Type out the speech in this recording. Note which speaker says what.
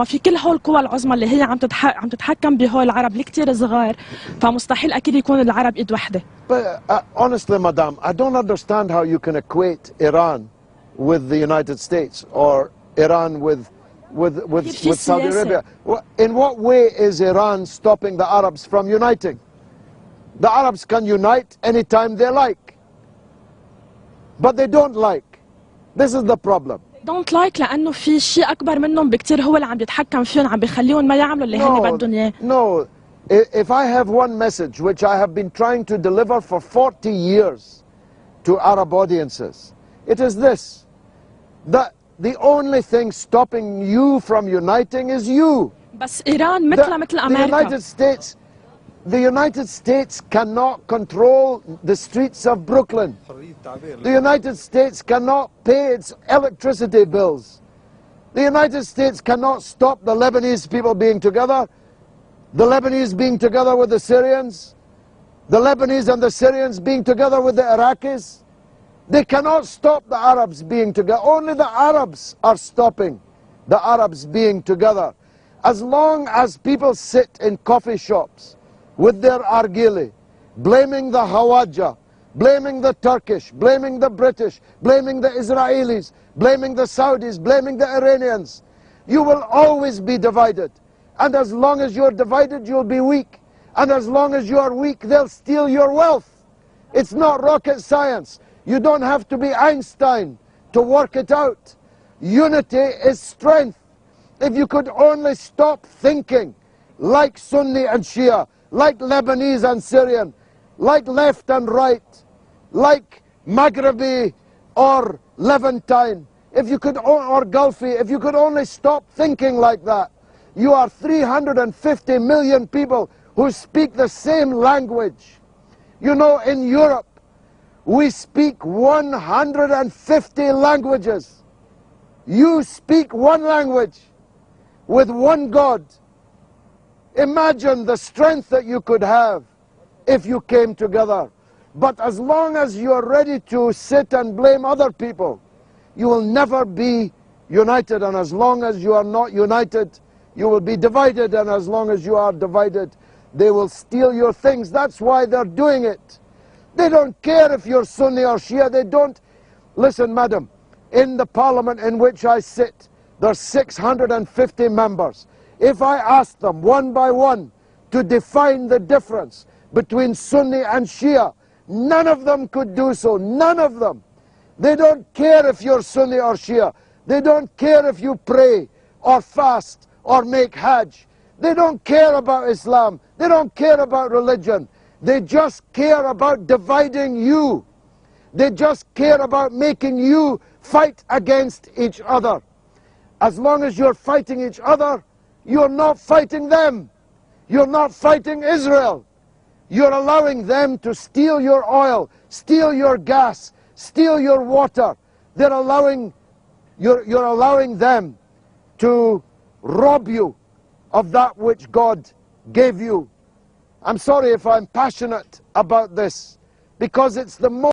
Speaker 1: في كل هول القوى العظمى اللي هي عم تتحكم بهول العرب اللي كتير صغار، فمستحيل اكيد يكون العرب ايد وحده.
Speaker 2: But honestly, madam, I don't understand how you can equate Iran with the United States or Iran with Saudi Arabia. In what way is Iran stopping the Arabs from uniting? The Arabs can unite anytime they like, but they don't like. This is the problem.
Speaker 1: Don't like لأنه في شيء أكبر منهم بكتير هو اللي عم يتحكم فيهم، عم بيخليهم ما يعملوا اللي هن بدهم إياه.
Speaker 2: No, if I have one message which I have been trying to deliver for 40 years to Arab audiences, it is this: that the only thing stopping you from uniting is you.
Speaker 1: بس إيران مثل أمريكا.
Speaker 2: The United States cannot control the streets of Brooklyn. The United States cannot pay its electricity bills. The United States cannot stop the Lebanese people being together, the Lebanese being together with the Syrians, the Lebanese and the Syrians being together with the Iraqis. They cannot stop the Arabs being together. Only the Arabs are stopping the Arabs being together. As long as people sit in coffee shops with their argili, blaming the Hawaja, blaming the Turkish, blaming the British, blaming the Israelis, blaming the Saudis, blaming the Iranians, you will always be divided. And as long as you're divided, you'll be weak. And as long as you are weak, they'll steal your wealth. It's not rocket science. You don't have to be Einstein to work it out. Unity is strength. If you could only stop thinking like Sunni and Shia, like Lebanese and Syrian, like left and right, like Maghrebi or Levantine, if you could, or Gulfi, if you could only stop thinking like that. You are 350 million people who speak the same language. You know, in Europe, we speak 150 languages. You speak one language with one God. Imagine the strength that you could have if you came together. But as long as you are ready to sit and blame other people, you will never be united. And as long as you are not united, you will be divided. And as long as you are divided, they will steal your things. That's why they're doing it. They don't care if you're Sunni or Shia. They don't. Listen, madam, in the parliament in which I sit, there's 650 members. If I ask them one by one to define the difference between Sunni and Shia, none of them could do so. None of them. They don't care if you're Sunni or Shia. They don't care if you pray or fast or make Hajj. They don't care about Islam. They don't care about religion. They just care about dividing you. They just care about making you fight against each other. As long as you're fighting each other, you're not fighting them. You're not fighting Israel. You're allowing them to steal your oil, steal your gas, steal your water. You're allowing them to rob you of that which God gave you. I'm sorry if I'm passionate about this, because it's the most